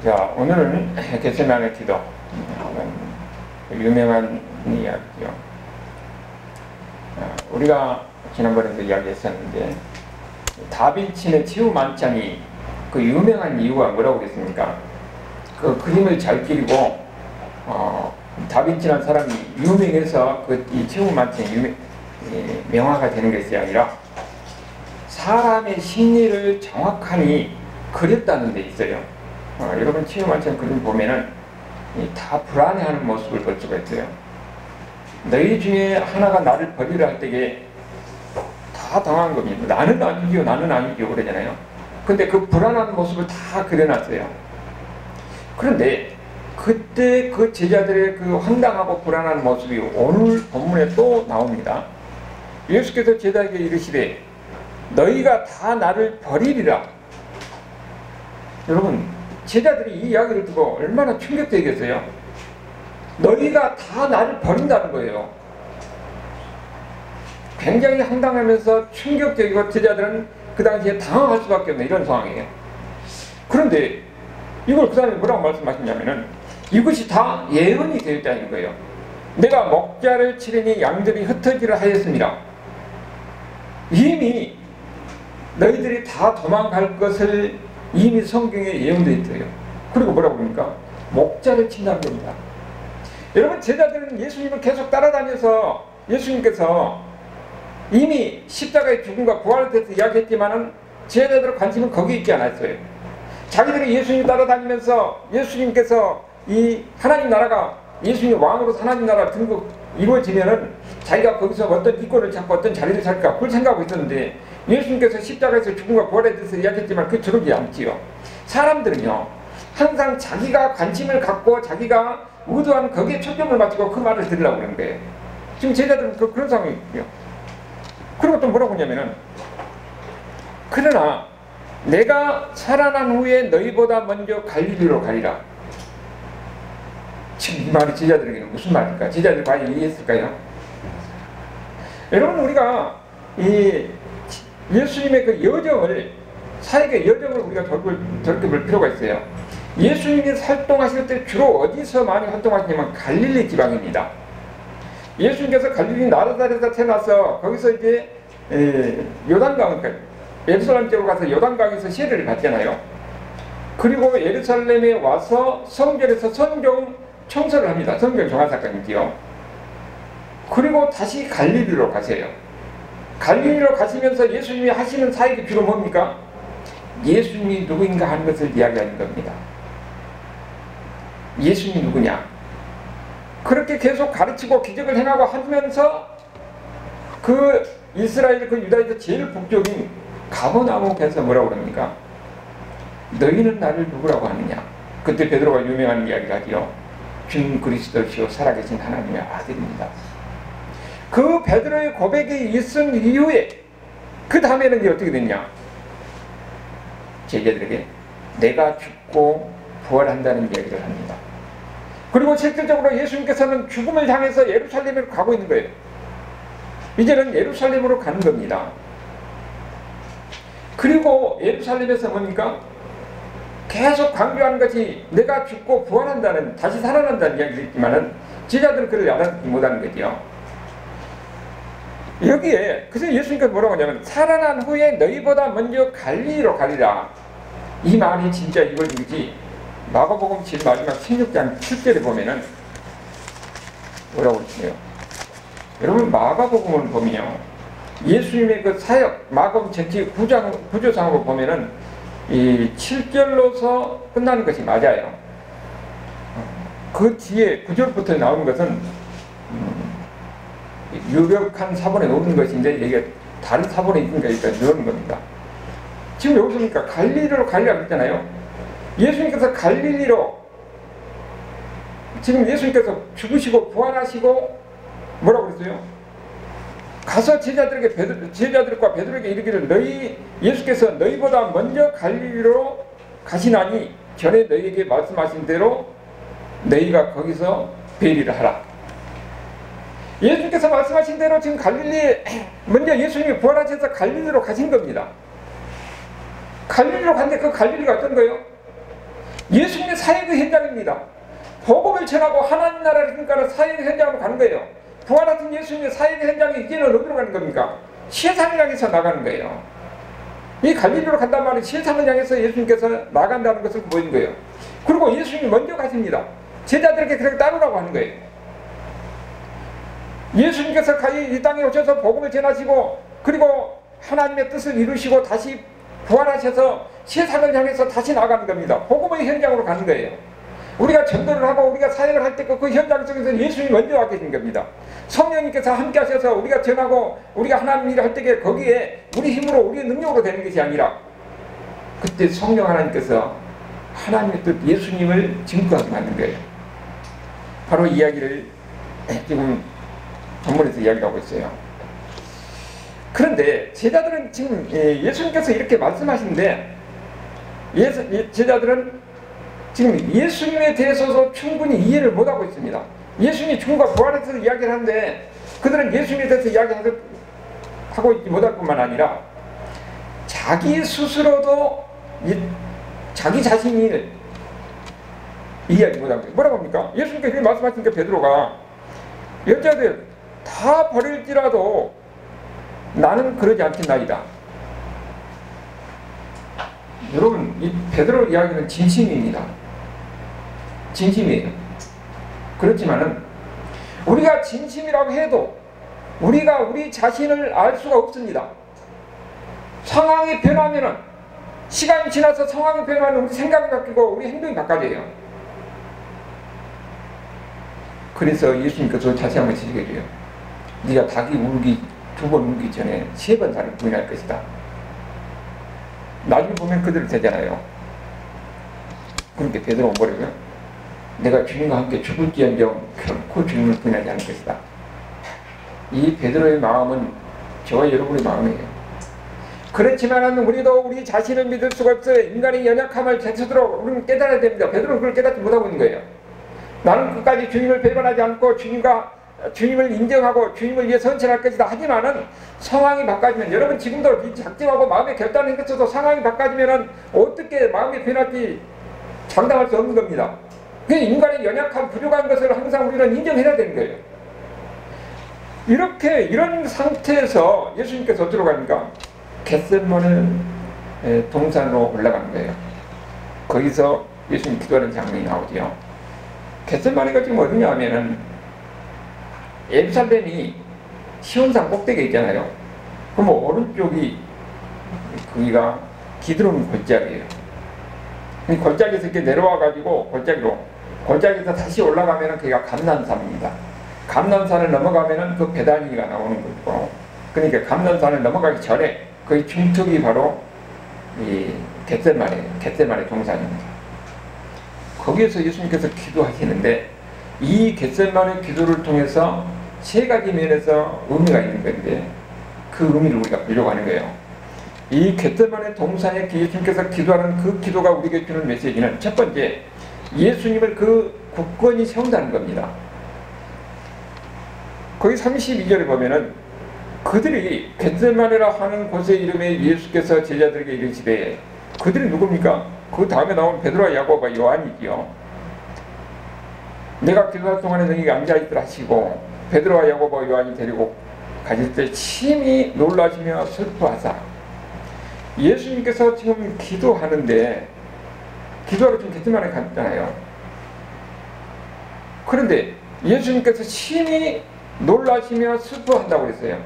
자, 오늘은 겟세마네 기도, 유명한 이야기죠. 우리가 지난번에도 이야기했었는데 다빈치의 최후 만찬이 그 유명한 이유가 뭐라고 그랬습니까? 그 그림을 잘 그리고 다빈치라는 사람이 유명해서 이 최후 만찬이 명화가 되는 것이 아니라 사람의 심리를 정확하니 그렸다는 데 있어요. 여러분 최후 만찬 그림 보면은 다 불안해하는 모습을 볼 수가 있어요. 너희 중에 하나가 나를 버리려 할 때에 다 당한 겁니다. 나는 아니죠, 나는 아니죠 그러잖아요. 근데 그 불안한 모습을 다 그려놨어요. 그런데 그때 그 제자들의 그 황당하고 불안한 모습이 오늘 본문에 또 나옵니다. 예수께서 제자에게 이르시되 너희가 다 나를 버리리라. 여러분 제자들이 이 이야기를 듣고 얼마나 충격되겠어요? 너희가 다 나를 버린다는 거예요. 굉장히 황당하면서 충격적이고 제자들은 그 당시에 당황할 수밖에 없는 이런 상황이에요. 그런데 이걸 그 사람이 뭐라고 말씀하시냐면은 이것이 다 예언이 되어 있다는 거예요. 내가 목자를 치르니 양들이 흩어지려 하였습니다. 이미 너희들이 다 도망갈 것을 이미 성경에 예언되어 있어요. 그리고 뭐라고 합니까? 목자를 친다는 겁니다. 여러분 제자들은 예수님을 계속 따라다녀서 예수님께서 이미 십자가의 죽음과 부활에 대해서 이야기했지만은 제자들의 관심은 거기에 있지 않았어요. 자기들이 예수님 따라다니면서 예수님께서 이 하나님 나라가 예수님 왕으로 하나님 나라 등극 이루어지면은 자기가 거기서 어떤 이권을 잡고 어떤 자리를 잡을까 그걸 생각하고 있었는데 예수님께서 십자가에서 죽음과 부활에 대해서 이야기했지만 그 저러지 않지요. 사람들은요 항상 자기가 관심을 갖고 자기가 의도하는 거기에 초점을 맞추고 그 말을 들으려고 그러는 거예요. 지금 제자들은 그런 상황이고요. 그리고 또 뭐라고 하냐면은 그러나 내가 살아난 후에 너희보다 먼저 갈릴리로 가리라. 지금 이 말이 제자들에게는 무슨 말일까? 제자들 과연 이해했을까요? 여러분 우리가 이 예수님의 그 여정을 사역의 여정을 우리가 돌이켜볼 필요가 있어요. 예수님이 활동하실 때 주로 어디서 많이 활동하시냐면 갈릴리 지방입니다. 예수님께서 갈릴리 나사렛에서 태어나서 거기서 이제 요단강 예루살렘 쪽으로 가서 요단강에서 세례를 받잖아요. 그리고 예루살렘에 와서 성전에서 성경 청소를 합니다. 성경 정화사건이지요. 그리고 다시 갈릴리로 가세요. 갈릴리로 가시면서 예수님이 하시는 사역이 주로 뭡니까? 예수님이 누구인가 하는 것을 이야기하는 겁니다. 예수님이 누구냐? 그렇게 계속 가르치고 기적을 행하고 하면서 그 이스라엘 그 유다에서 제일 북쪽인 가버나움에서 뭐라고 그럽니까? 너희는 나를 누구라고 하느냐? 그때 베드로가 유명한 이야기를 하지요. 주는 그리스도시요 살아계신 하나님의 아들입니다. 그 베드로의 고백이 있은 이후에 그 다음에는 이제 어떻게 됐냐? 제자들에게 내가 죽고 부활한다는 이야기를 합니다. 그리고 실질적으로 예수님께서는 죽음을 향해서 예루살렘으로 가고 있는 거예요. 이제는 예루살렘으로 가는 겁니다. 그리고 예루살렘에서 뭡니까? 계속 강조하는 것이 내가 죽고 부활한다는 다시 살아난다는 이야기를 했지만은 제자들은 그를 알아듣지 못하는 거죠. 여기에 그래서 예수님께서 뭐라고 하냐면 살아난 후에 너희보다 먼저 갈릴리로 가리라. 이 말이 진짜 이거지. 마가복음 제일 마지막 16장 7절에 보면은 뭐라고 그러세요? 여러분 마가복음을 보면요 예수님의 그 사역 마가복음 전체 구조상으로 보면은 이 7절로서 끝나는 것이 맞아요. 그 뒤에 9절부터 나오는 것은 유력한 사본에 놓는 것인데 이게 다른 사본에 있는 거니까 넣는 겁니다. 지금 여기서 보니까 갈릴리로 가려고 했잖아요. 예수님께서 갈릴리로 지금 예수님께서 죽으시고 부활하시고 뭐라고 그랬어요? 가서 제자들과 베드로에게 이르기를 예수께서 너희보다 먼저 갈릴리로 가시나니 전에 너희에게 말씀하신 대로 너희가 거기서 배리를 하라. 예수님께서 말씀하신 대로 지금 갈릴리에 먼저 예수님이 부활하셔서 갈릴리로 가신 겁니다. 갈릴리로 갔는데 그 갈릴리가 어떤 거예요? 예수님의 사역의 현장입니다. 복음을 전하고 하나님 나라를 그러니까 사역의 현장으로 가는 거예요. 부활하신 예수님의 사역의 현장이 이제는 어디로 가는 겁니까? 세상을 향해서 나가는 거예요. 이 갈릴리로 간단 말은 세상을 향해서 예수님께서 나간다는 것을 보인 거예요. 그리고 예수님이 먼저 가십니다. 제자들에게 그렇게 따르라고 하는 거예요. 예수님께서 이 땅에 오셔서 복음을 전하시고 그리고 하나님의 뜻을 이루시고 다시 부활하셔서 세상을 향해서 다시 나가는 겁니다. 복음의 현장으로 가는 거예요. 우리가 전도를 하고 우리가 사역을 할 때 그 현장 속에서 예수님이 먼저 와 계신 겁니다. 성령님께서 함께 하셔서 우리가 전하고 우리가 하나님 일을 할 때 거기에 우리 힘으로 우리의 능력으로 되는 것이 아니라 그때 성령 하나님께서 하나님의 뜻 예수님을 증거하게 만든 거예요. 바로 이 이야기를 지금 본문에서 이야기하고 있어요. 그런데 제자들은 지금 예수님께서 이렇게 말씀하시는데 제자들은 지금 예수님에 대해서도 충분히 이해를 못하고 있습니다. 예수님이 죽음과 부활에 대해서 이야기를 하는데 그들은 예수님에 대해서 이야기하고 있지 못할 뿐만 아니라 자기 스스로도 자기 자신을 이해하지 못하고 있어요. 뭐라고 합니까? 예수님께서 그렇게 말씀하시니까 베드로가 여자들 다 버릴지라도 나는 그러지 않겠나이다. 여러분 이 베드로 이야기는 진심입니다. 진심이에요. 그렇지만은 우리가 진심이라고 해도 우리가 우리 자신을 알 수가 없습니다. 상황이 변하면은 시간이 지나서 상황이 변하면 우리 생각이 바뀌고 우리 행동이 바꿔져요. 그래서 예수님께서 다시 한번 지적해줘요. 네가 닭이 울기 2번 울기 전에 3번 나를 부인할 것이다. 나중에 보면 그대로 되잖아요. 그렇게 베드로가 뭐라고요? 내가 주님과 함께 죽을지언정 결코 주님을 부인하지 않을 것이다. 이 베드로의 마음은 저와 여러분의 마음이에요. 그렇지만 우리도 우리 자신을 믿을 수가 없어요. 인간의 연약함을 제스도록 우리는 깨달아야 됩니다. 베드로는 그걸 깨닫지 못하고 있는 거예요. 나는 끝까지 주님을 배반하지 않고 주님을 인정하고 주님을 위해 선천할 것이다. 하지만은 상황이 바꿔지면 여러분 지금도 작정하고 마음의 결단을 했어도 상황이 바꿔지면은 어떻게 마음이 변할지 장담할 수 없는 겁니다. 그 인간의 연약한 부족한 것을 항상 우리는 인정해야 되는 거예요. 이런 상태에서 예수님께서 어디로 갑니까? 겟세마네 동산으로 올라가는 거예요. 거기서 예수님 기도하는 장면이 나오죠. 겟세마네가 지금 어디냐 하면은 예루살렘이 시온산 꼭대기에 있잖아요. 그럼 오른쪽이 거기가 기드론 골짜기예요. 골짜기에서 이렇게 내려와가지고 골짜기에서 다시 올라가면은 거기가 감난산입니다. 감난산을 넘어가면은 그 베다니가 나오는 거고, 그러니까 감난산을 넘어가기 전에 거의 중턱이 바로 이 겟세마네 동산입니다. 거기에서 예수님께서 기도하시는데 이 겟세마네 기도를 통해서 3가지 면에서 의미가 있는 건데 그 의미를 우리가 보려고 하는 거예요. 이 겟세마네 동산에 예수님께서 기도하는 그 기도가 우리에게 주는 메시지는 첫 번째, 예수님을 그 굳건히 세운다는 겁니다. 거기 32절에 보면은 그들이 겟세마네라 하는 곳의 이름에 예수께서 제자들에게 이르시되, 그들이 누굽니까? 그 다음에 나온 베드로와 야고보와 요한이지요. 내가 기도할 동안에 너희가 앉아있으라 하시고 베드로와 야고보와 요한이 데리고 가실 때 심히 놀라시며 슬퍼하사. 예수님께서 지금 기도하는데 기도하러 지금 겟세마네 갔잖아요. 그런데 예수님께서 심히 놀라시며 슬퍼한다고 그랬어요.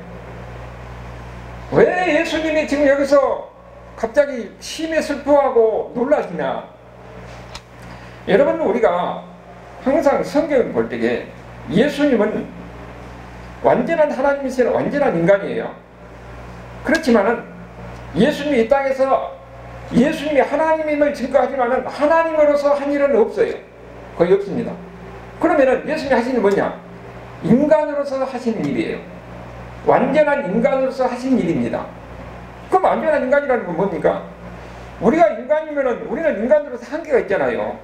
왜 예수님이 지금 여기서 갑자기 심히 슬퍼하고 놀라시냐? 여러분, 우리가 항상 성경을 볼 때에 예수님은 완전한 하나님이시라 완전한 인간이에요. 그렇지만은 예수님이 이 땅에서 예수님이 하나님임을 증거하지만은 하나님으로서 한 일은 없어요. 거의 없습니다. 그러면은 예수님이 하신 일이 뭐냐? 인간으로서 하시는 일이에요. 완전한 인간으로서 하신 일입니다. 그럼 완전한 인간이라는 건 뭡니까? 우리가 인간이면은 우리는 인간으로서 한계가 있잖아요.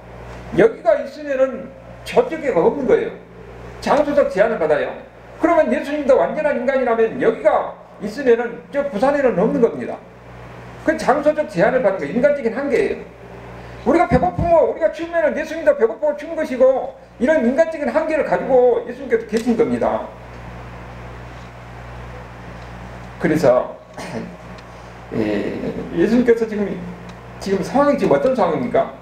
여기가 있으면은 저쪽에가 없는 거예요. 장소적 제한을 받아요. 그러면 예수님도 완전한 인간이라면 여기가 있으면은 저 부산에는 없는 겁니다. 그 장소적 제한을 받는 거예요. 인간적인 한계예요. 우리가 배고프면 우리가 죽으면 예수님도 배고프고 죽은 것이고 이런 인간적인 한계를 가지고 예수님께서 계신 겁니다. 그래서 예수님께서 지금 상황이 지금 어떤 상황입니까?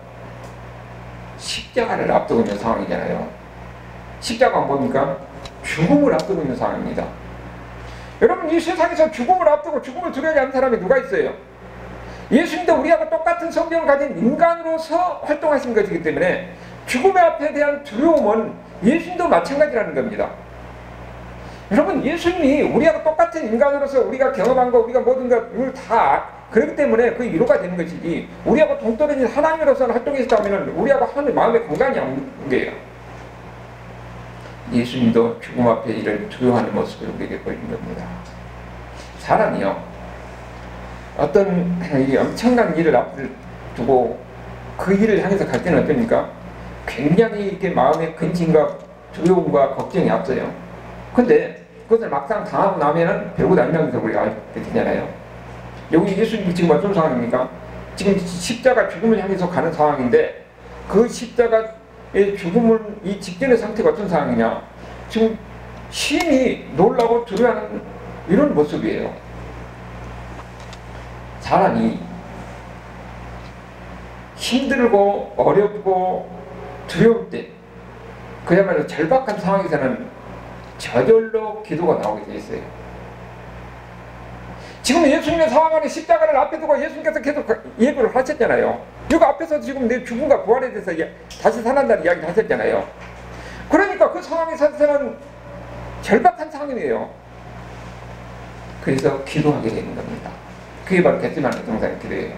십자가를 앞두고 있는 상황이잖아요. 십자가가 뭡니까? 죽음을 앞두고 있는 상황입니다. 여러분, 이 세상에서 죽음을 앞두고 죽음을 두려워하지 않는 사람이 누가 있어요? 예수님도 우리하고 똑같은 성경을 가진 인간으로서 활동하신 것이기 때문에 죽음의 앞에 대한 두려움은 예수님도 마찬가지라는 겁니다. 여러분, 예수님이 우리하고 똑같은 인간으로서 우리가 경험한 거, 우리가 모든 것을 다 그렇기 때문에 그 위로가 되는 것이지, 우리하고 동떨어진 하나님으로서는 활동했다면 우리하고 하나님 마음의 공간이 없는 거예요. 예수님도 죽음 앞에 이를 두려워하는 모습을 우리에게 보이는 겁니다. 사람이요, 어떤 이 엄청난 일을 앞을 두고 그 일을 향해서 갈 때는 어떻습니까? 굉장히 이렇게 마음의 근심과 두려움과 걱정이 앞서요. 근데 그것을 막상 당하고 나면은 별것 아니라면서 우리가 알게 되잖아요. 여기 예수님이 지금 어떤 상황입니까? 지금 십자가 죽음을 향해서 가는 상황인데, 그 십자가의 죽음을 이 직전의 상태가 어떤 상황이냐? 지금 심히 놀라고 두려워하는 이런 모습이에요. 사람이 힘들고 어렵고 두려울 때, 그야말로 절박한 상황에서는 저절로 기도가 나오게 돼 있어요. 지금 예수님의 상황 안에 십자가를 앞에 두고 예수님께서 계속 예고를 하셨잖아요. 여기 앞에서 지금 내 죽음과 부활에 대해서 다시 살아난다는 이야기를 하셨잖아요. 그러니까 그 상황에서는 절박한 상황이에요. 그래서 기도하게 되는 겁니다. 그게 바로 겟세마네 동산의 기도예요.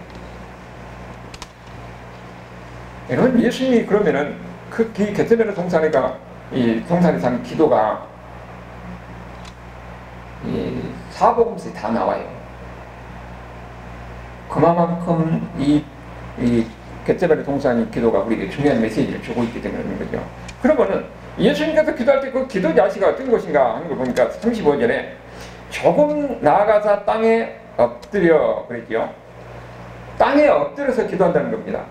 여러분, 예수님이 그러면은 그 겟세마네 동산에가 이 동산에서 한 기도가 이 사복음서에 다 나와요. 그만큼 이 겟세마네 동산의 기도가 우리에게 중요한 메시지를 주고 있기 때문에 그런 거죠. 그러면은 예수님께서 기도할 때 그 기도 자세가 어떤 것인가 하는 걸 보니까 35절에 조금 나아가서 땅에 엎드려 그랬죠. 땅에 엎드려서 기도한다는 겁니다.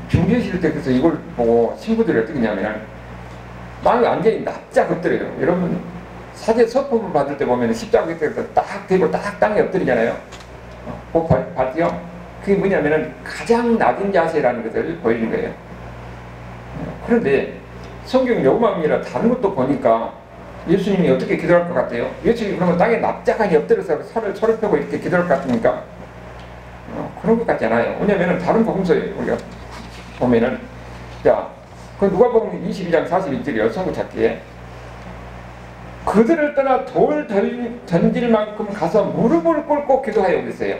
중계실 때 그래서 이걸 보고 신부들이 어떻게 하냐면 땅에 완전히 납작 엎드려요. 여러분, 사제 서품을 받을 때 보면 십자가 밑에서 딱 대고 딱 땅에 엎드리잖아요. 그거 봤죠? 그게 뭐냐면은 가장 낮은 자세라는 것을 보여준 거예요. 그런데 성경 요구만이라 다른 것도 보니까 예수님이 어떻게 기도할 것 같아요? 예수님이 그러면 땅에 납작하게 엎드려서 손을 펴고 이렇게 기도할 것 같습니까? 그런 것 같지 않아요. 왜냐면은 다른 복음서에 우리가 보면은, 자, 그 누가복음 22장 41절이요. 성구 찾기에 그들을 떠나 돌 던질 만큼 가서 무릎을 꿇고 기도하여 그랬어요.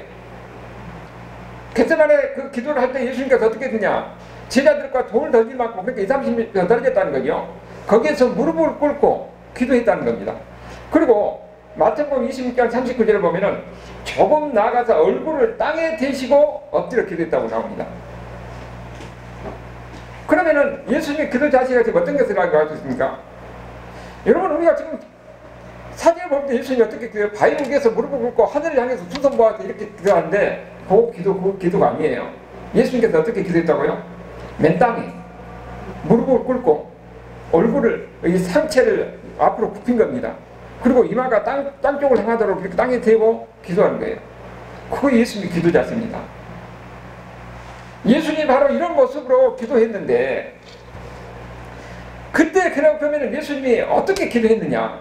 겟세마네 그 기도를 할 때 예수님께서 어떻게 했느냐? 제자들과 돌 던질 만큼, 그러니까 20-30m 떨어졌다는 거죠. 거기에서 무릎을 꿇고 기도했다는 겁니다. 그리고 마태복음 26장 39절을 보면은 조금 나아가서 얼굴을 땅에 대시고 엎드려 기도했다고 나옵니다. 그러면은 예수님의 기도 자세가 지금 어떤 것을 알고 있습니까? 여러분, 우리가 지금 사진을 볼 때 예수님이 어떻게 기도해요? 바위 위에서 무릎을 꿇고 하늘을 향해서 두 손 모아서 이렇게 기도하는데 그 기도가 아니에요. 예수님께서 어떻게 기도했다고요? 맨 땅에 무릎을 꿇고 얼굴을, 이 상체를 앞으로 굽힌 겁니다. 그리고 이마가 땅 쪽을 향하도록 이렇게 땅에 대고 기도하는 거예요. 그거 예수님의 기도 자세입니다. 예수님이 바로 이런 모습으로 기도했는데, 그때 그러면 예수님이 어떻게 기도했느냐?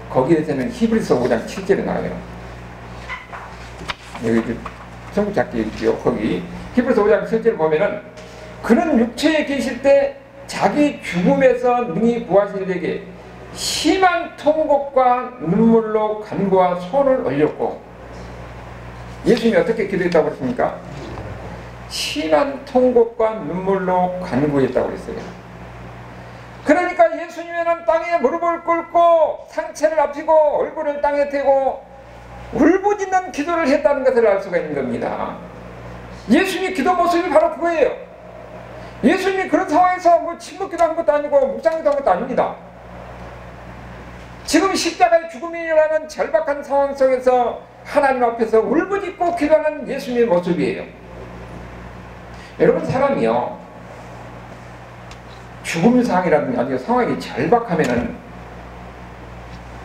거기에서는 히브리서 5장 7절에 나와요. 여기 성구 찾기 있죠. 거기 히브리서 5장 7절을 보면은 그는 육체에 계실 때 자기 죽음에서 능히 부하신 이에게 심한 통곡과 눈물로 간구와 손을 올렸고, 예수님이 어떻게 기도했다고 했습니까? 심한 통곡과 눈물로 간구했다고 했어요. 그러니까 예수님은 땅에 무릎을 꿇고 상체를 앞히고 얼굴을 땅에 대고 울부짖는 기도를 했다는 것을 알 수가 있는 겁니다. 예수님의 기도 모습이 바로 그거예요. 예수님이 그런 상황에서 뭐 침묵기도 한 것도 아니고 묵상기도 한 것도 아닙니다. 지금 십자가의 죽음이라는 절박한 상황 속에서 하나님 앞에서 울부짖고 기도하는 예수님의 모습이에요. 여러분, 사람이요, 죽음 상황이라든지 아주 상황이 절박하면은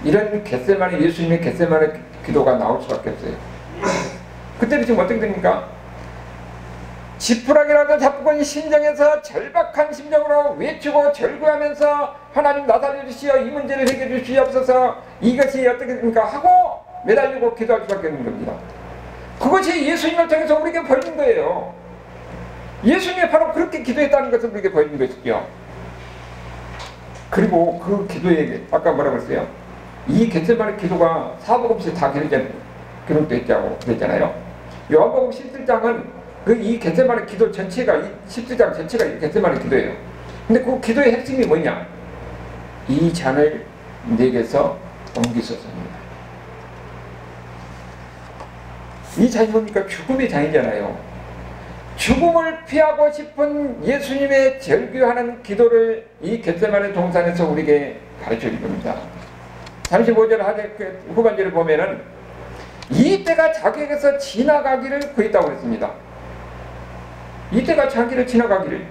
이런 겟세마네, 예수님의 겟세마네 기도가 나올 수밖에 없어요. 그때는 지금 어떻게 됩니까? 지푸라기라도 잡고 심정에서 절박한 심정으로 외치고 절구하면서 하나님 나 살려주시오, 이 문제를 해결해 주시옵소서, 이것이 어떻게 됩니까? 하고 매달리고 기도할 수밖에 없는 겁니다. 그것이 예수님을 통해서 우리에게 보이는 거예요. 예수님이 바로 그렇게 기도했다는 것을 우리에게 보이는 것이죠. 그리고 그 기도에 아까 뭐라고 했어요? 이 겟세마네 기도가 사복음서에 다 기록되어 있다고 그랬잖아요. 요한복음 17장은 이 겟세마네 기도 전체가, 이 17장 전체가 이 겟세마네 기도예요. 근데 그 기도의 핵심이 뭐냐? 이 잔을 내게서 옮기소서입니다. 이 잔이 뭡니까? 죽음의 잔이잖아요. 죽음을 피하고 싶은 예수님의 절규하는 기도를 이 겟세마네 동산에서 우리에게 가르쳐 줄 겁니다. 35절 후반절을 보면은 이 때가 자기에게서 지나가기를 구했다고 했습니다. 이 때가 자기를 지나가기를,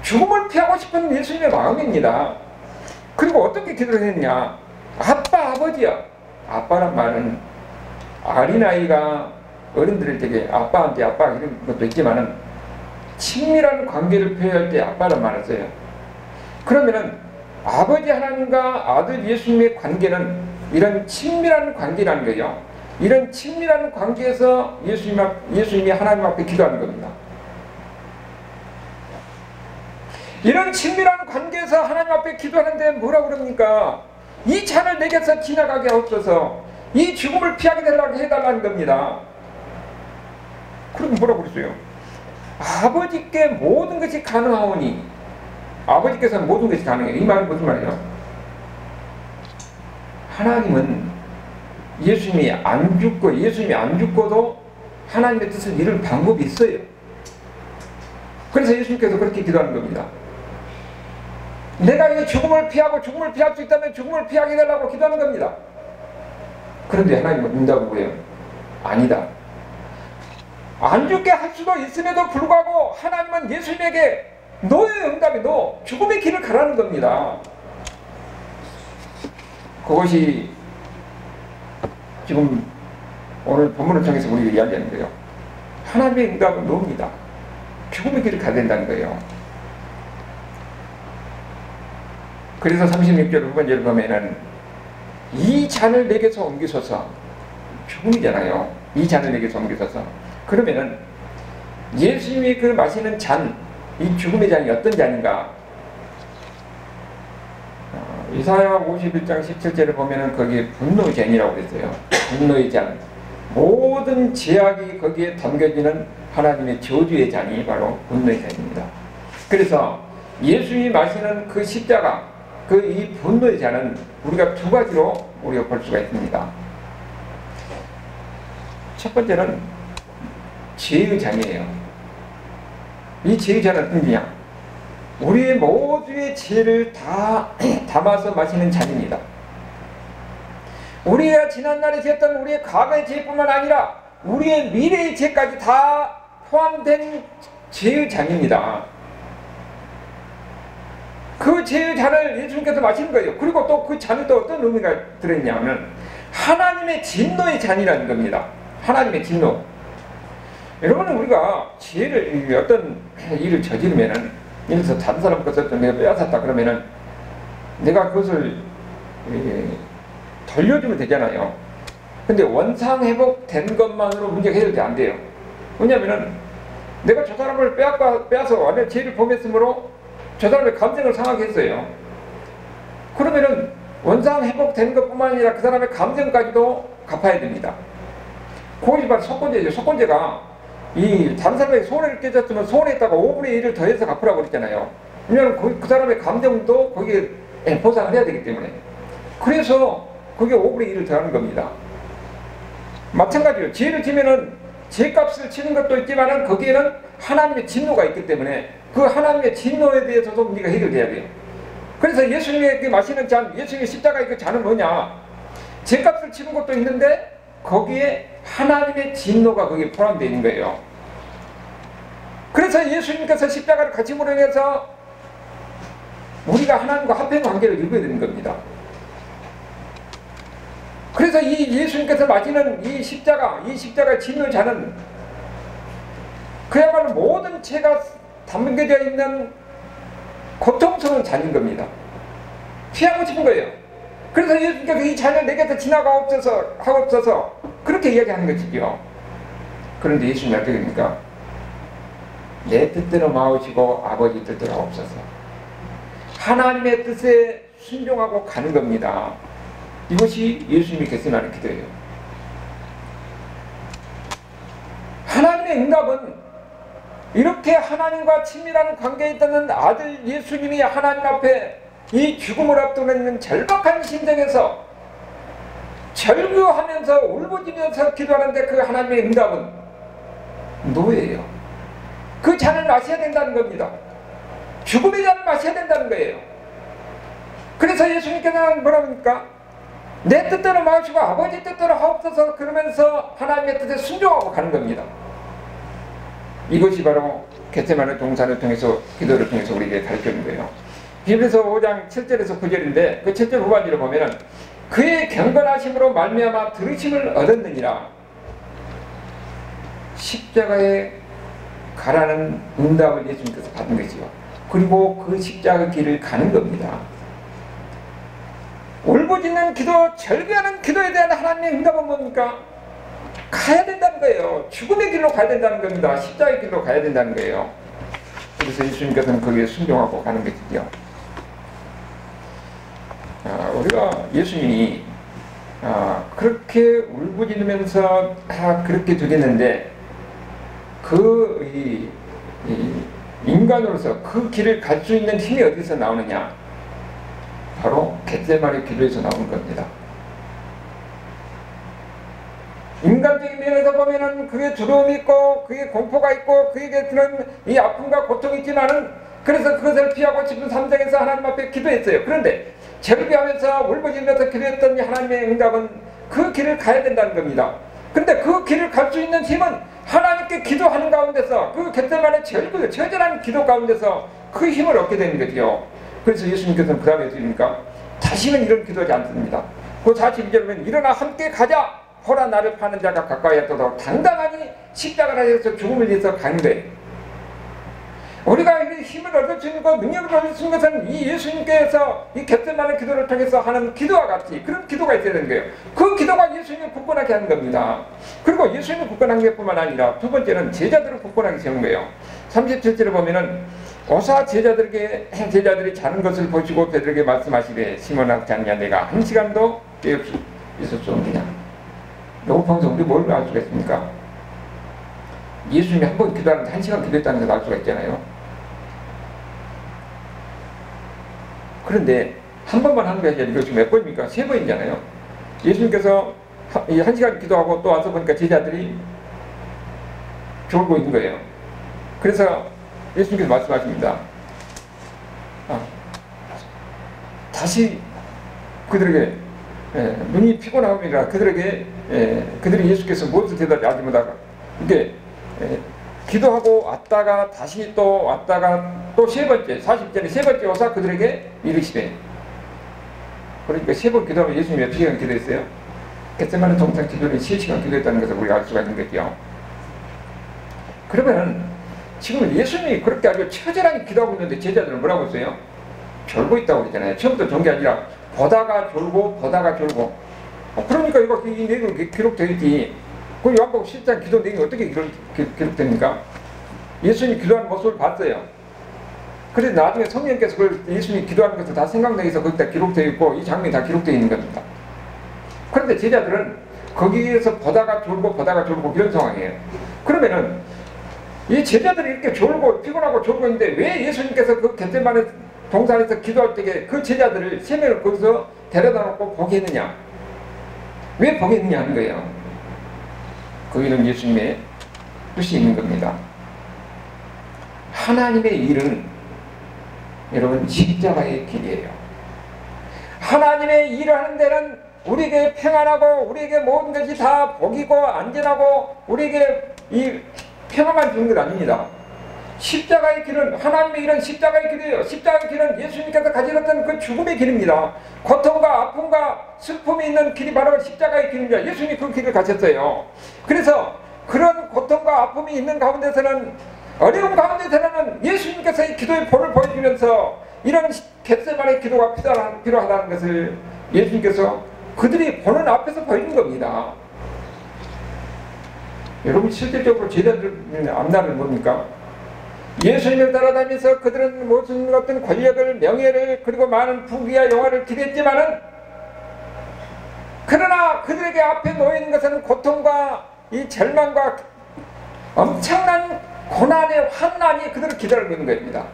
죽음을 피하고 싶은 예수님의 마음입니다. 그리고 어떻게 기도를 했냐? 아빠, 아버지야. 아빠란 말은 어린아이가 어른들을 되게 아빠한테 아빠 이런 것도 있지만은 친밀한 관계를 표현할 때 아빠란 말을 써요. 그러면은 아버지 하나님과 아들 예수님의 관계는 이런 친밀한 관계라는 거예요. 이런 친밀한 관계에서 예수님이 하나님 앞에 기도하는 겁니다. 이런 친밀한 관계에서 하나님 앞에 기도하는데 뭐라고 그럽니까? 이 잔을 내게서 지나가게 하옵소서, 이 죽음을 피하게 되려고 해달라는 겁니다. 그럼 뭐라고 그랬어요? 아버지께 모든 것이 가능하오니, 아버지께서는 모든 것이 가능해요. 이 말은 무슨 말이에요? 하나님은 예수님이 안 죽고도 하나님의 뜻을 이룰 방법이 있어요. 그래서 예수님께서 그렇게 기도하는 겁니다. 내가 이 죽음을 피하고 죽음을 피할 수 있다면 죽음을 피하게 되려고 기도하는 겁니다. 그런데 하나님은 응답을 뭐예요? 아니다. 안 죽게 할 수도 있음에도 불구하고 하나님은 예수님에게 너의 응답이 죽음의 길을 가라는 겁니다. 그것이 지금 오늘 본문을 통해서 우리가 이야기하는 거예요. 하나님의 응답은 노입니다. 죽음의 길을 가야 된다는 거예요. 그래서 36절 후반절을 보면은 이 잔을 내게서 옮기소서, 죽음이잖아요. 이 잔을 내게서 옮기소서. 그러면은 예수님이 그 마시는 잔, 이 죽음의 잔이 어떤 잔인가? 이사야 51장 17절을 보면은 거기에 분노의 잔이라고 했어요. 분노의 잔. 모든 죄악이 거기에 담겨지는 하나님의 저주의 잔이 바로 분노의 잔입니다. 그래서 예수님이 마시는 그 십자가, 이 분노의 잔은 우리가 두 가지로 우리가 볼 수가 있습니다. 첫 번째는 죄의 잔이에요. 이 죄의 잔은 어떤 거냐? 우리의 모두의 죄를 다 담아서 마시는 잔입니다. 우리가 지난날에 지었던 우리의 과거의 죄뿐만 아니라 우리의 미래의 죄까지 다 포함된 죄의 잔입니다. 그 죄의 잔을 예수님께서 마시는 거예요. 그리고 또 그 잔은 또 어떤 의미가 들어있냐면 하나님의 진노의 잔이라는 겁니다. 하나님의 진노. 여러분은 우리가 죄를, 어떤 일을 저지르면은, 예를 들어서 다른 사람 것을 내가 빼앗았다 그러면은 내가 그것을 돌려주면 되잖아요. 근데 원상회복된 것만으로 문제가 해결이 안 돼요. 왜냐면은 내가 저 사람을 빼앗아 완전 죄를 범했으므로 저 사람의 감정을 상하게 했어요. 그러면은 원상회복된 것뿐만 아니라 그 사람의 감정까지도 갚아야 됩니다. 그것이 바로 속건제죠. 속건제가 이 다른 사람에게 손해를 끼쳤으면 손해에다가 5분의 1을 더해서 갚으라고 그랬잖아요. 왜냐하면 그 사람의 감정도 거기에 보상을 해야 되기 때문에. 그래서 그게 5분의 1을 더하는 겁니다. 마찬가지로 죄를 지면은 죄값을 치는 것도 있지만은 거기에는 하나님의 진노가 있기 때문에 그 하나님의 진노에 대해서도 문제가 해결돼야 돼요. 그래서 예수님에게 마시는 잔, 예수님의 십자가의 그 잔은 뭐냐? 죄값을 치는 것도 있는데 거기에 하나님의 진노가 거기에 포함되어 있는 거예요. 그래서 예수님께서 십자가를 같이 물어내서 우리가 하나님과 합한 관계를 이루어야 되는 겁니다. 그래서 이 예수님께서 마시는 이 십자가 진노자는 그야말로 모든 죄가 담겨져 있는 고통스러운 잔인 겁니다. 피하고 싶은 거예요. 그래서 예수님께서 이 잔을 내게서 하옵소서 그렇게 이야기하는 것이죠. 그런데 예수님이 어떻게 됩니까? 내 뜻대로 마오시고 아버지 뜻대로 하옵소서. 하나님의 뜻에 순종하고 가는 겁니다. 이것이 예수님이 겟세마네 기도예요. 하나님의 응답은 이렇게 하나님과 친밀한 관계에 있던 아들 예수님이 하나님 앞에 이 죽음을 앞두고 있는 절박한 심정에서 절규하면서 울부짖으면서 기도하는데 그 하나님의 응답은 노예예요. 그 잔을 마셔야 된다는 겁니다. 죽음의 잔을 마셔야 된다는 거예요. 그래서 예수님께서는 뭐라고 합니까? 내 뜻대로 마시고 아버지 뜻대로 하옵소서 그러면서 하나님의 뜻에 순종하고 가는 겁니다. 이것이 바로 겟세마네 동산을 통해서 기도를 통해서 우리에게 가르쳐주는 거예요. 히브리서 5장 7절에서 9절인데 그 7절 후반절을 보면은 그의 경건하심으로 말미암아 들으심을 얻었느니라. 십자가에 가라는 응답을 예수님께서 받은 것이요. 그리고 그 십자가 길을 가는 겁니다. 울부짖는 기도, 절규하는 기도에 대한 하나님의 응답은 뭡니까? 가야 된다는 거예요. 죽음의 길로 가야 된다는 겁니다. 십자가의 길로 가야 된다는 거예요. 그래서 예수님께서는 거기에 순종하고 가는 것이죠. 우리가 예수님이 그렇게 울부짖으면서 그렇게 되겠는데 인간으로서 그 길을 갈 수 있는 힘이 어디서 나오느냐? 바로 겟세마네 기도에서 나오는 겁니다. 인간적인 면에서 보면은 그게 두려움이 있고 그게 공포가 있고 그에게 드는 이 아픔과 고통이 있지만은 그래서 그것을 피하고 싶은 삼장에서 하나님 앞에 기도했어요. 그런데 절규하면서 울부짖으면서 기도했던 하나님의 응답은 그 길을 가야 된다는 겁니다. 그런데 그 길을 갈 수 있는 힘은 하나님께 기도하는 가운데서 그 겟세마네 절규, 처절한 기도 가운데서 그 힘을 얻게 되는 거죠. 그래서 예수님께서는 그 다음에 어떻습니까? 다시는 이런 기도하지 않습니다. 그 42절에 보면 일어나 함께 가자. 호라 나를 파는 자가 가까이 왔도록 당당하니 십자가를 해서 죽음을 위해서 가는 거예요. 우리가 힘을 얻을 수 있는 것, 능력을 얻을 수 있는 것은 이 예수님께서 이 겟세마네 기도를 통해서 하는 기도와 같이 그런 기도가 있어야 되는 거예요. 그 기도가 예수님을 굳건하게 하는 겁니다. 그리고 예수님을 굳건한 게 뿐만 아니라 두 번째는 제자들을 굳건하게 세운 거예요. 37절에 보면은 오사 제자들이 자는 것을 보시고 베드로에게 말씀하시되 시몬아 자느냐 내가 한 시간도 깨 없이 있을 수 없느냐. 배고파서 우리 뭘 알 수가 있습니까? 예수님이 한 번 기도하는데 한 시간 기도했다는 걸 알 수가 있잖아요. 그런데 한 번만 하는 게 아니라 이거 지금 몇 번입니까? 세 번이잖아요. 예수님께서 한 시간 기도하고 또 와서 보니까 제자들이 졸고 있는 거예요. 그래서 예수님께서 말씀하십니다. 다시 그들에게 눈이 피곤함이라 그들에게 그들이 예수께서 무엇을 대답하지 알지 못하고 이게 기도하고 왔다가 다시 또 왔다가 또 세 번째 40절에 세 번째 오사 그들에게 이르시되 그러니까 세 번 기도하면 예수님이 몇 시간 기도했어요? 겟세마네 동산 기도를 3시간 기도했다는 것을 우리가 알 수가 있는 거죠. 그러면은 지금 예수님이 그렇게 아주 처절하게 기도하고 있는데 제자들은 뭐라고 했어요? 졸고 있다고 그러잖아요. 처음부터 존 게 아니라 보다가 졸고 그러니까 이거 이 내용이 기록되어 있지. 그 요한복음 10장 기도 내용이 어떻게 기록됩니까? 예수님이 기도하는 모습을 봤어요. 그래서 나중에 성령께서 그걸 예수님이 기도하는 것을 다 생각내서 거기다 기록되어 있고 이 장면이 다 기록되어 있는 겁니다. 그런데 제자들은 거기에서 보다가 졸고 이런 상황이에요. 그러면은 이 제자들이 이렇게 졸고 피곤하고 졸고 있는데 왜 예수님께서 그 겟세마네 동산에서 기도할 때에 그 제자들을 세 명을 거기서 데려다 놓고 보게 했느냐? 왜 보게 했느냐 하는 거예요. 거기는 예수님의 뜻이 있는 겁니다. 하나님의 일은 여러분 십자가의 길이에요. 하나님의 일을 하는 데는 우리에게 평안하고 우리에게 모든 것이 다 복이고 안전하고 우리에게 이 평안만 주는 것 아닙니다. 십자가의 길은 하나님의 일은 십자가의 길이에요. 십자가의 길은 예수님께서 가지셨던 그 죽음의 길입니다. 고통과 아픔과 슬픔이 있는 길이 바로 십자가의 길입니다. 예수님이 그 길을 가셨어요. 그래서 그런 고통과 아픔이 있는 가운데서는, 어려운 가운데서는 예수님께서 이 기도의 본을 보여주면서 이런 겟세마네 기도가 필요하다는 것을 예수님께서 그들이 보는 앞에서 보여준 겁니다. 여러분, 실질적으로 제자들의 앞날은 뭡니까? 예수님을 따라다니면서 그들은 무슨 어떤 권력을, 명예를, 그리고 많은 부귀와 영화를 기대했지만은, 그러나 그들에게 앞에 놓이는 것은 고통과 이 절망과 엄청난 고난의 환난이 그들을 기다리고 있는 겁니다.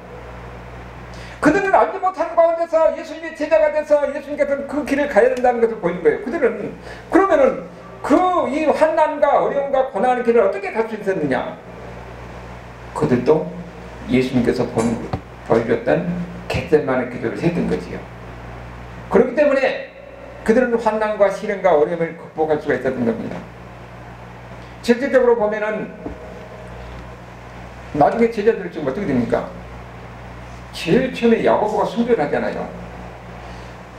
그들은 알지 못하는 가운데서 예수님의 제자가 돼서 예수님께서는 그 길을 가야 된다는 것을 보이는 거예요. 그들은 그러면은 그 이 환난과 어려움과 고난의 길을 어떻게 갈 수 있었느냐? 그들도 예수님께서 보여줬던 겟세마네 기도를 했던 거지요. 그렇기 때문에 그들은 환난과 시련과 어려움을 극복할 수가 있었던 겁니다. 실질적으로 보면은 나중에 제자들이 지금 어떻게 됩니까? 제일 처음에 야고보가 순교를 하잖아요.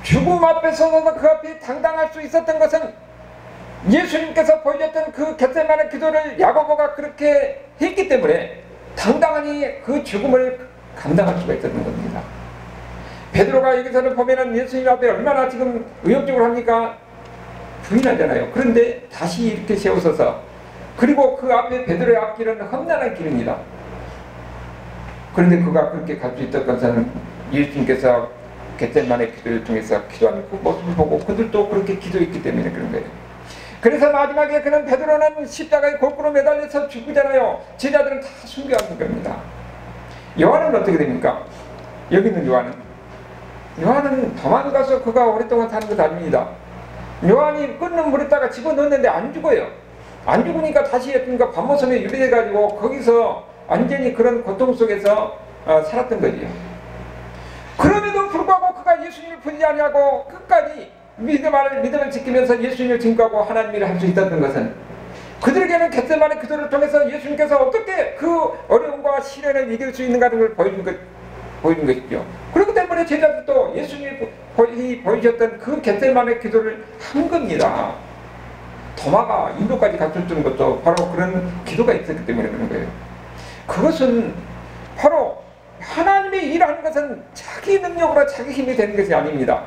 죽음 앞에 서서 그 앞에 당당할 수 있었던 것은 예수님께서 보여줬던 그 겟세마네 기도를 야고보가 그렇게 했기 때문에 당당하니 그 죽음을 감당할 수가 있었던 겁니다. 베드로가 여기서는 보면은 예수님 앞에 얼마나 지금 의욕적으로 합니까? 부인하잖아요. 그런데 다시 이렇게 세우셔서, 그리고 그 앞에 베드로의 앞길은 험난한 길입니다. 그런데 그가 그렇게 갈 수 있었던 것은 예수님께서 겟세마네 기도를 통해서 기도하는 그 모습을 보고 그들도 그렇게 기도했기 때문에 그런 거예요. 그래서 마지막에 그는 베드로는 십자가에 거꾸로 매달려서 죽잖아요. 제자들은 다 순교하는 겁니다. 요한은 어떻게 됩니까? 여기 있는 요한은 도망가서 그가 오랫동안 사는 것 아닙니다. 요한이 끓는 물에다가 집어넣었는데 안 죽어요. 안 죽으니까 다시 그러니까 밤모섬에 유배해가지고 거기서 완전히 그런 고통 속에서 살았던 거지요. 그럼에도 불구하고 그가 예수님을 부인하지 않냐고 끝까지 믿음을 지키면서 예수님을 증거하고 하나님 일을 할 수 있었던 것은, 그들에게는 겟세마네 기도를 통해서 예수님께서 어떻게 그 어려움과 시련을 이길 수 있는가를 보여준 것이죠. 그렇기 때문에 제자들도 예수님이 보이셨던 그 겟세마네 기도를 한 겁니다. 도마가 인도까지 갔었던 것도 바로 그런 기도가 있었기 때문에 그런 거예요. 그것은 바로 하나님의 일하는 것은 자기 능력으로 자기 힘이 되는 것이 아닙니다.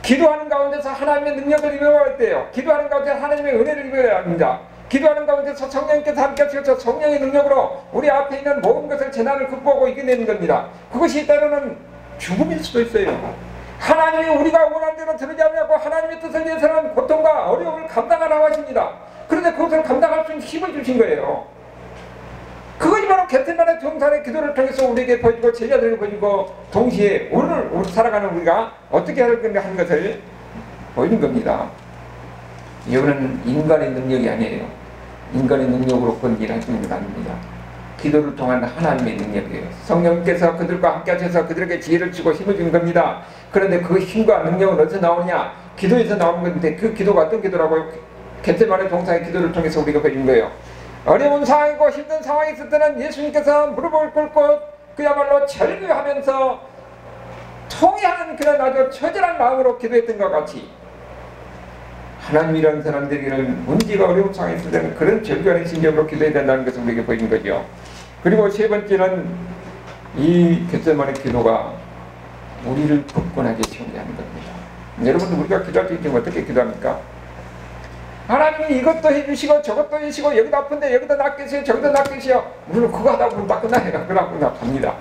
기도하는 가운데서 하나님의 능력을 입어야 돼요. 기도하는 가운데서 하나님의 은혜를 입어야 합니다. 기도하는 가운데서 성령께서 함께 하셔서 성령의 능력으로 우리 앞에 있는 모든 것을 재난을 극복하고 이겨내는 겁니다. 그것이 때로는 죽음일 수도 있어요. 하나님이 우리가 원하는 대로 들으지 않냐고 하나님의 뜻을 위해서는 고통과 어려움을 감당하라고 하십니다. 그런데 그것을 감당할 수 있는 힘을 주신 거예요. 그것이 바로 겟세마네 동산의 기도를 통해서 우리에게 보여주고 제자들에게 보여주고 동시에 오늘 살아가는 우리가 어떻게 할 건가 하는 것을 보이는 겁니다. 이거는 인간의 능력이 아니에요. 인간의 능력으로 그런 일을 하시는 건 아닙니다. 기도를 통한 하나님의 능력이에요. 성령께서 그들과 함께 하셔서 그들에게 지혜를 주고 힘을 주는 겁니다. 그런데 그 힘과 능력은 어디서 나오느냐? 기도에서 나오는 건데, 그 기도가 어떤 기도라고요? 겟세마네 동산의 기도를 통해서 우리가 보여준 거예요. 어려운 상황이고 힘든 상황이 있을 때는 예수님께서 무릎을 꿇고 그야말로 절규하면서 통회하는 그런 아주 처절한 마음으로 기도했던 것 같이, 하나님이라는 사람들에게는 문제가 어려운 상황이 있을 때는 그런 절규하는 심정으로 기도해야 된다는 것을 우리에게 보이는 거죠. 그리고 세 번째는 이 겟세마네 기도가 우리를 굳건하게 채우게 하는 겁니다. 여러분, 우리가 기도할 때 지금 어떻게 기도합니까? 하나님이 이것도 해주시고 저것도 해주시고 여기도 아픈데 여기도 낫겠어요, 저기도 낫겠어요. 우리는 그거 하다 보면 다 끝나요. 그러고 갑니다.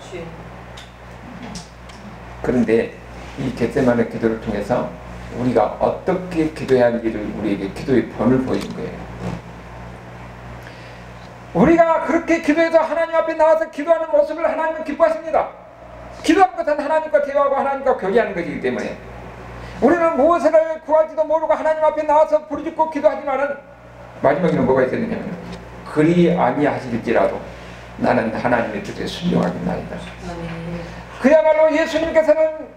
그런데 이 겟세마네 기도를 통해서 우리가 어떻게 기도해야 하는지를 우리에게 기도의 본을 보이는 거예요. 우리가 그렇게 기도해서 하나님 앞에 나와서 기도하는 모습을 하나님은 기뻐하십니다. 기도하는 것은 하나님과 대화하고 하나님과 교제하는 것이기 때문에 우리는 무엇을 구할지도 모르고 하나님 앞에 나와서 부르짖고 기도하지만은 마지막에는 뭐가 있겠느냐면, 그리 아니하실지라도 나는 하나님의 뜻에 순종하겠나이다. 그야말로 예수님께서는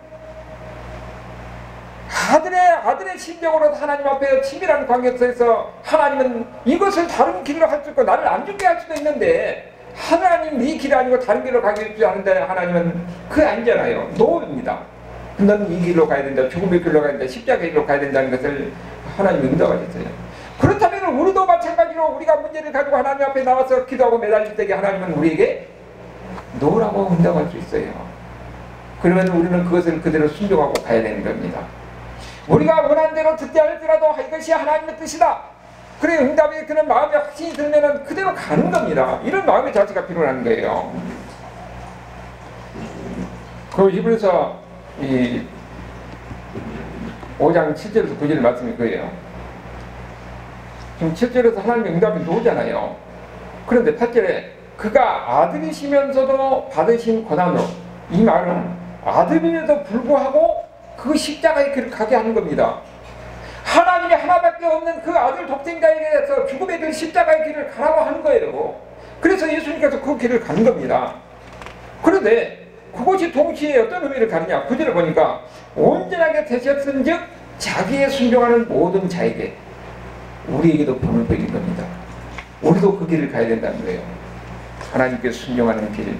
아들의 심정으로 하나님 앞에 친밀한 관계 속에서 하나님은 이것을 다른 길로 할 수 있고 나를 안 죽게 할 수도 있는데 하나님 네 길이 아니고 다른 길로 가게 해주지 않는데 하나님은 그게 아니잖아요. 노입니다. 너는 이 길로 가야 된다. 죽음의 길로 가야 된다. 십자가의 길로 가야 된다는 것을 하나님이 응답하셨어요. 그렇다면 우리도 마찬가지로 우리가 문제를 가지고 하나님 앞에 나와서 기도하고 매달릴 때 하나님은 우리에게 노라고 응답할 수 있어요. 그러면 우리는 그것을 그대로 순종하고 가야 되는 겁니다. 우리가 원하는 대로 듣지 않을지라도 이것이 하나님의 뜻이다. 그래 응답이 그런 마음에 확신이 들면 그대로 가는 겁니다. 이런 마음의 자세가 필요한 거예요. 그 히브리서 5장 7절에서 9절의 말씀이 그거예요. 지금 7절에서 하나님의 응답이 나오잖아요. 그런데 8절에 그가 아들이시면서도 받으신 고난으로, 이 말은 아들임에도 불구하고 그 십자가의 길을 가게 하는 겁니다. 하나님이 하나밖에 없는 그 아들 독생자에게서 죽음의 길 십자가의 길을 가라고 하는 거예요. 그래서 예수님께서 그 길을 가는 겁니다. 그런데 그것이 동시에 어떤 의미를 가느냐. 구절을 보니까 온전하게 되셨은즉 자기에 순종하는 모든 자에게, 우리에게도 본을 보이는 겁니다. 우리도 그 길을 가야 된다는 거예요. 하나님께 순종하는 길.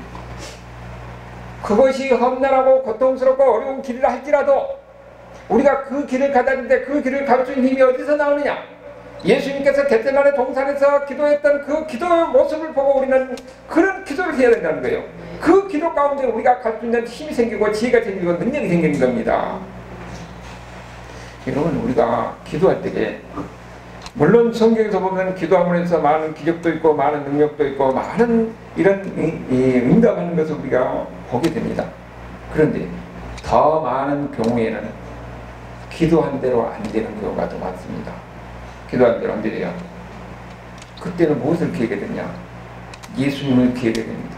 그것이 험난하고 고통스럽고 어려운 길이라 할지라도 우리가 그 길을 가다는데 그 길을 갈 수 있는 힘이 어디서 나오느냐? 예수님께서 겟세마네 동산에서 기도했던 그 기도의 모습을 보고 우리는 그런 기도를 해야 된다는 거예요. 그 기도 가운데 우리가 갈 수 있는 힘이 생기고 지혜가 생기고 능력이 생기는 겁니다. 여러분, 우리가 기도할 때에 물론 성경에서 보면 기도하면서 많은 기적도 있고 많은 능력도 있고 많은 이런 응답하는 것을 우리가 보게 됩니다. 그런데 더 많은 경우에는 기도한 대로 안 되는 경우가 더 많습니다. 기도한 대로 안 되래요. 그때는 무엇을 기회게 되냐? 예수님을 기회게 됩니다.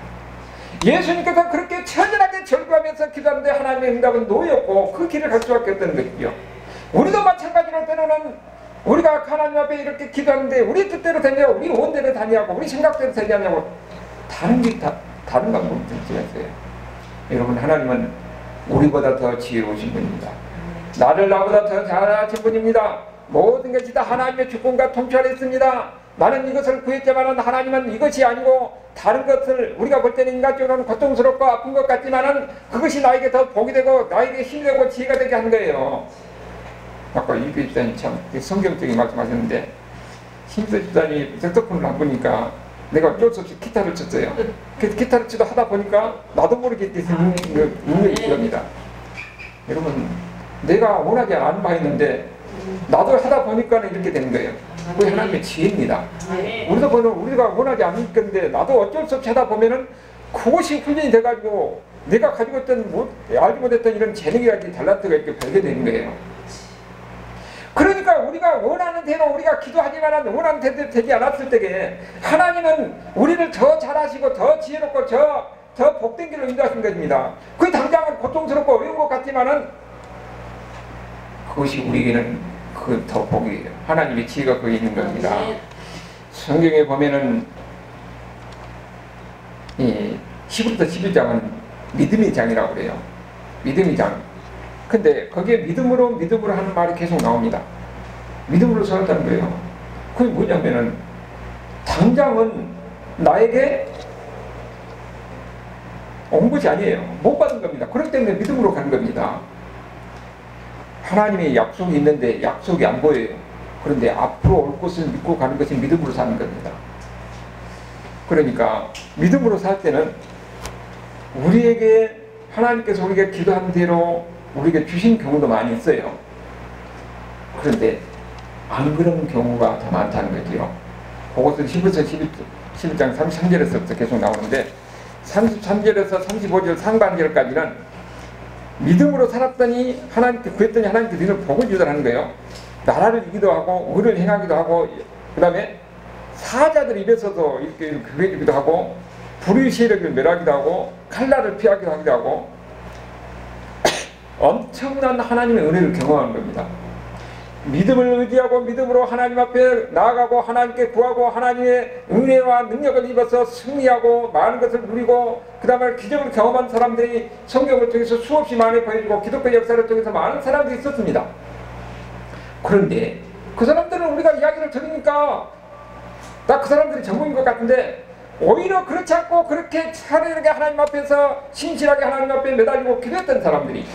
예수님께서 그렇게 천연하게 절구하면서 기도하는데 하나님의 응답은 노였고 그 길을 갈 수밖에 없다는 것이죠. 우리도 마찬가지로 때로는 우리가 하나님 앞에 이렇게 기도하는데 우리 뜻대로 되냐, 우리 원대로 다니냐고, 우리 생각대로 되냐고 다른 방법을 들지않어요. 여러분, 하나님은 우리보다 더 지혜로우신 분입니다. 나를 나보다 더 잘하신 분입니다. 모든 것이 다 하나님의 주권과 통치 아래 있습니다. 나는 이것을 구했지만 하나님은 이것이 아니고 다른 것을, 우리가 볼 때는 인간적으로는 고통스럽고 아픈 것 같지만 그것이 나에게 더 복이 되고 나에게 힘이 되고 지혜가 되게 한 거예요. 아까 이규 집사님 참 성경적인 말씀하셨는데, 힘써 집사님이 색소폰을 안 보니까 내가 어쩔 수 없이 기타를 쳤어요. 그래서 기타를 치다 하다 보니까 나도 모르게 능력이 들어갑니다. 여러분, 내가 원하지 않은 바였는데 나도 하다 보니까 이렇게 되는 거예요. 그게 하나님의 지혜입니다. 우리도 보면 우리가 원하지 않은 건데 나도 어쩔 수 없이 하다 보면은 그것이 훈련이 돼가지고 내가 가지고 있던 알지 못했던 이런 재능이라든지 탤런트가 이렇게 발견되는 거예요. 그러니까 우리가 원하는 대로 우리가 기도하지만 원하는 대로 되지 않았을 때에 하나님은 우리를 더 잘하시고 더 지혜롭고 더 복된 길로 인도하신 것입니다. 그게 당장은 고통스럽고 어려운 것 같지만은 그것이 우리에게는 그 더 복이에요. 하나님의 지혜가 거기 있는 겁니다. 성경에 보면은 이 히브리서 11장은 믿음의 장이라고 그래요. 믿음의 장. 근데 거기에 믿음으로 하는 말이 계속 나옵니다. 믿음으로 살았다는 거예요. 그게 뭐냐면은 당장은 나에게 온 것이 아니에요. 못 받은 겁니다. 그렇기 때문에 믿음으로 가는 겁니다. 하나님의 약속이 있는데 약속이 안 보여요. 그런데 앞으로 올 것을 믿고 가는 것이 믿음으로 사는 겁니다. 그러니까 믿음으로 살 때는 우리에게 하나님께서 우리가 기도한 대로 우리에게 주신 경우도 많이 있어요. 그런데 안 그런 경우가 더 많다는 거지요. 그것은 히브리서 11장 33절에서부터 계속 나오는데 33절에서 35절 상반절까지는 믿음으로 살았더니 하나님께 구했더니 하나님께 너희는 복을 주더라는 거예요. 나라를 이기도 하고 의를 행하기도 하고 그 다음에 사자들 입에서도 이렇게 구해주기도 하고 불의 세력을 멸하기도 하고 칼날을 피하기도 하기도 하고 엄청난 하나님의 은혜를 경험하는 겁니다. 믿음을 의지하고 믿음으로 하나님 앞에 나아가고 하나님께 구하고 하나님의 은혜와 능력을 입어서 승리하고 많은 것을 누리고 그 다음에 기적을 경험한 사람들이 성경을 통해서 수없이 많이 보여주고 기독교 역사를 통해서 많은 사람들이 있었습니다. 그런데 그 사람들은 우리가 이야기를 들으니까 나 그 사람들이 전부인 것 같은데 오히려 그렇지 않고 그렇게 차라리 하나님 앞에서 신실하게 하나님 앞에 매달리고 기도했던 사람들이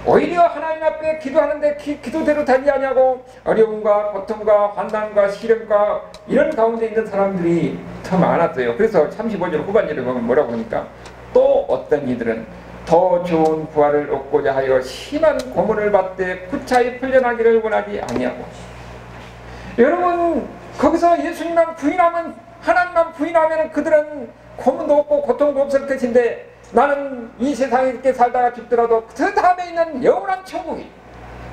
오히려 하나님 앞에 기도하는데 기도대로 되지 않냐고 어려움과 고통과 환난과 시련과 이런 가운데 있는 사람들이 더 많았어요. 그래서 35절 후반절에 보면 뭐라고 하니까 또 어떤 이들은 더 좋은 부활을 얻고자 하여 심한 고문을 받되 구차히 풀려나기를 원하지 아니하고. 여러분 거기서 예수님만 부인하면 하나님만 부인하면 그들은 고문도 없고 고통도 없을 것인데 나는 이 세상에 이렇게 살다가 죽더라도 그 다음에 있는 영원한 천국이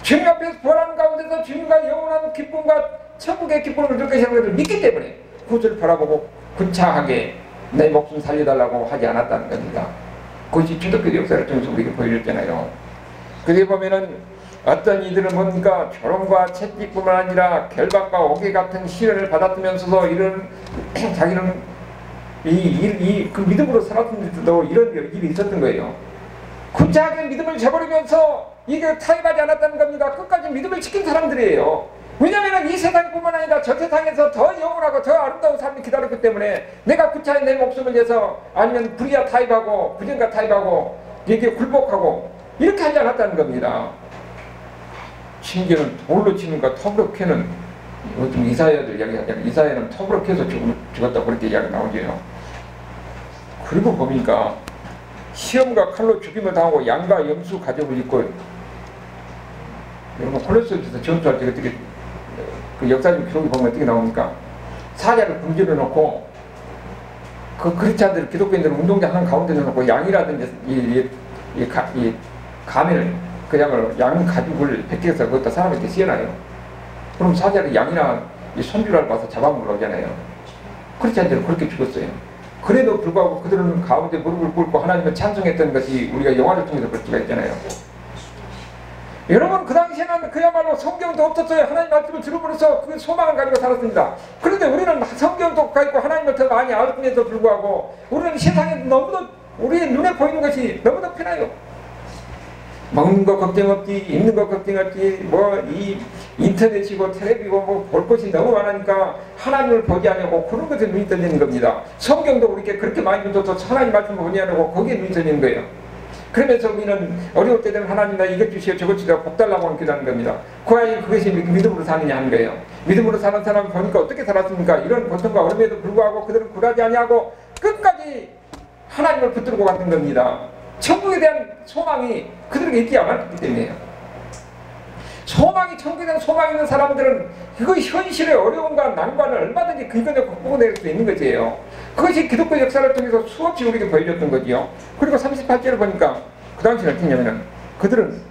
주님 앞에서 부활하는 가운데서 주님과 영원한 기쁨과 천국의 기쁨을 누릴 것이라는 것을 믿기 때문에 그것을 바라보고 구차하게 내 목숨 살려달라고 하지 않았다는 겁니다. 그것이 기독교 역사를 통해서 우리에게 보여줬잖아요. 그게 보면은 어떤 이들은 뭡니까 조롱과 채찍뿐만 아니라 결박과 오개 같은 시련을 받았으면서도 이런 자기는 그 믿음으로 살았는데도 이런 일이 있었던 거예요. 구차하게 믿음을 저버리면서 이게 타협하지 않았다는 겁니다. 끝까지 믿음을 지킨 사람들이에요. 왜냐하면 이 세상뿐만 아니라 저 세상에서 더 영원하고 더 아름다운 삶이 기다렸기 때문에 내가 구차히 내 목숨을 내서 아니면 불의와 타협하고 부정과 타협하고 이게 굴복하고 이렇게 하지 않았다는 겁니다. 심지어는 돌로 치는가 톱으로 캐는 요즘 이사야들 이야기하잖아요. 이사야는 톱으로 캐서 죽었다고 그렇게 이야기가 나오죠. 그리고 보니까 시험과 칼로 죽임을 당하고 양과 염소 가죽을 입고 여러분 콜로세서에서 전투할 때 어떻게 그 역사적 기록에 보면 어떻게 나옵니까? 사자를 굶주려 놓고 그 크리스찬들 기독교인들 운동장 한 가운데 놓고 양이라든지 이 가면을 그 양 가죽을 벗겨서 거기다 사람한테 씌워놔요. 그럼 사자를 양이나 이 손주라를 봐서 잡아먹으러 오잖아요. 크리스찬들은 그렇게 죽었어요. 그래도 불구하고 그들은 가운데 무릎을 꿇고 하나님을 찬송했던 것이 우리가 영화를 통해서 볼 수가 있잖아요. 여러분 그 당시에는 그야말로 성경도 없었어요. 하나님 말씀을 들음으로써 그 소망을 가지고 살았습니다. 그런데 우리는 성경도 가지고 하나님을 더 많이 알음에도 불구하고 우리는 세상에 너무도 우리의 눈에 보이는 것이 너무도 편해요. 먹는 거 걱정 없지, 입는 거 걱정 없지, 뭐 이 인터넷이고 텔레비고 뭐 볼 것이 너무 많으니까 하나님을 보지 않냐고 그런 것에 눈이 떨리는 겁니다. 성경도 우리에게 그렇게 많이 줘서 하나님 말씀을 보지 않냐고 거기에 눈이 떨리는 거예요. 그러면서 우리는 어려울 때 되면 하나님 나 이것 주시오 저것 주시오 복 달라고 하는 기도하는 겁니다. 과연 그것이 믿음으로 사느냐 하는 거예요. 믿음으로 사는 사람 보니까 어떻게 살았습니까? 이런 고통과 어려움에도 불구하고 그들은 굴하지 아니하고 끝까지 하나님을 붙들고 갔던 겁니다. 천국에 대한 소망이 그들에게 있지 않았기 때문에요. 소망이 천국에 대한 소망이 있는 사람들은 그 현실의 어려움과 난관을 얼마든지 그것을 극복해낼 수 있는 것이에요. 그것이 기독교 역사를 통해서 수없이 우리에게 보여줬던 거지요. 그리고 38절을 보니까 그 당시는 어떻게 했냐면 그들은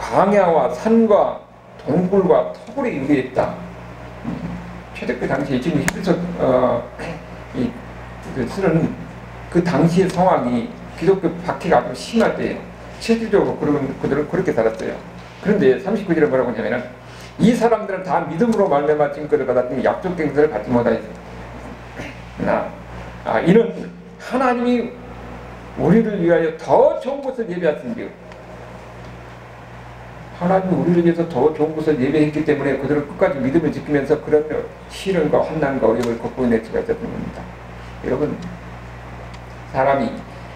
광야와 산과 동굴과 토굴에 유리했다. 최적그 당시에 지금 히브리서 쓰는 그 당시의 상황이 기독교 박해가 아주 심할 때예요. 실질적으로 그들은 그렇게 살았어요. 그런데 39절에 뭐라고 하냐면 이 사람들은 다 믿음으로 말미암아 증거를 받았더니 약속된 것을 받지 못하였습니다. 이는 하나님이 우리를 위하여 더 좋은 것을 예비하신다. 하나님이 우리를 위해서 더 좋은 것을 예비했기 때문에 그들은 끝까지 믿음을 지키면서 그런 시련과 환난과 어려움을 극복해낼 수가 있었던 겁니다. 여러분 사람이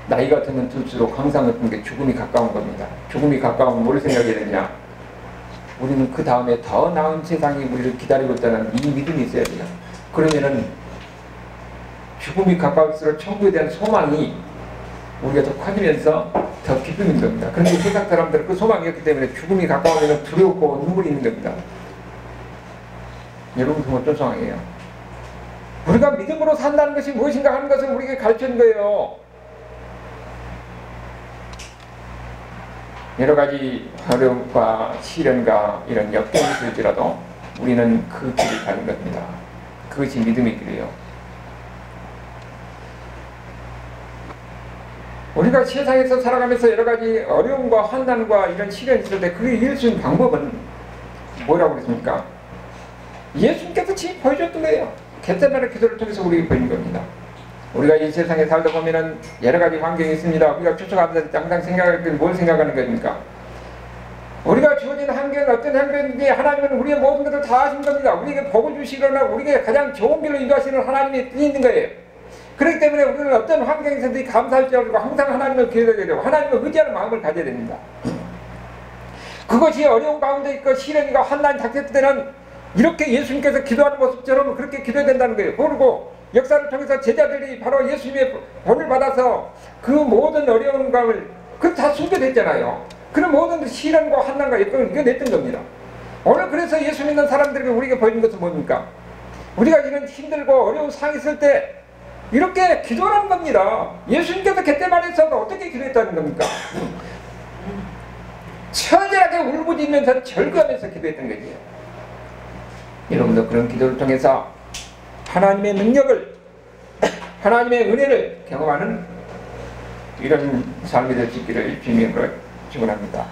나이가 들면 들수록 항상 어떤 게 죽음이 가까운 겁니다. 죽음이 가까우면 뭘 생각해야 되냐? 우리는 그 다음에 더 나은 세상이 우리를 기다리고 있다는 이 믿음이 있어야 돼요. 그러면은 죽음이 가까울수록 천국에 대한 소망이 우리가 더 커지면서 더 기쁨인 겁니다. 그런데 세상 사람들은 그 소망이 없기 때문에 죽음이 가까우면 두렵고 눈물이 있는 겁니다. 여러분 그 어떤 상황이에요? 우리가 믿음으로 산다는 것이 무엇인가 하는 것을 우리에게 가르치는 거예요. 여러 가지 어려움과 시련과 이런 역경이 있을지라도 우리는 그 길을 가는 겁니다. 그것이 믿음의 길이에요. 우리가 세상에서 살아가면서 여러 가지 어려움과 환난과 이런 시련이 있을 때 그게 이길 수 있는 방법은 뭐라고 그랬습니까? 예수님께서 지금 보여줬던 거예요. 겟세마네 기도를 통해서 우리에게 보인 겁니다. 우리가 이 세상에 살다 보면은 여러 가지 환경이 있습니다. 우리가 추측하면서 항상 생각할 때 뭘 생각하는 겁니까? 우리가 주어진 환경은 어떤 환경인지 하나님은 우리의 모든 것을 다 아신 겁니다. 우리에게 복을 주시거나 우리에게 가장 좋은 길로 인도하시는 하나님의 뜻이 있는 거예요. 그렇기 때문에 우리는 어떤 환경에서든지 감사할 줄 알고 항상 하나님을 기도해야 되고 하나님을 의지하는 마음을 가져야 됩니다. 그것이 어려운 가운데 있고 시련이가 환난이 닥쳤을 때는 이렇게 예수님께서 기도하는 모습처럼 그렇게 기도해야 된다는 거예요. 그리고 역사를 통해서 제자들이 바로 예수님의 본을 받아서 그 모든 어려운 감을 그 다 숭배했잖아요. 그런 모든 시련과 환난과 역경을 이겨냈던 겁니다. 오늘 그래서 예수 믿는 사람들에게 우리에게 보이는 것은 뭡니까? 우리가 이런 힘들고 어려운 상황이 있을 때 이렇게 기도하는 겁니다. 예수님께서 겟세마네에서도 어떻게 기도했다는 겁니까? 처절하게 울부짖으면서 절규하면서 기도했던 거지요. 여러분도 그런 기도를 통해서 하나님의 능력을, 하나님의 은혜를 경험하는 이런 삶이 될 수 있기를 주님으로 축원합니다.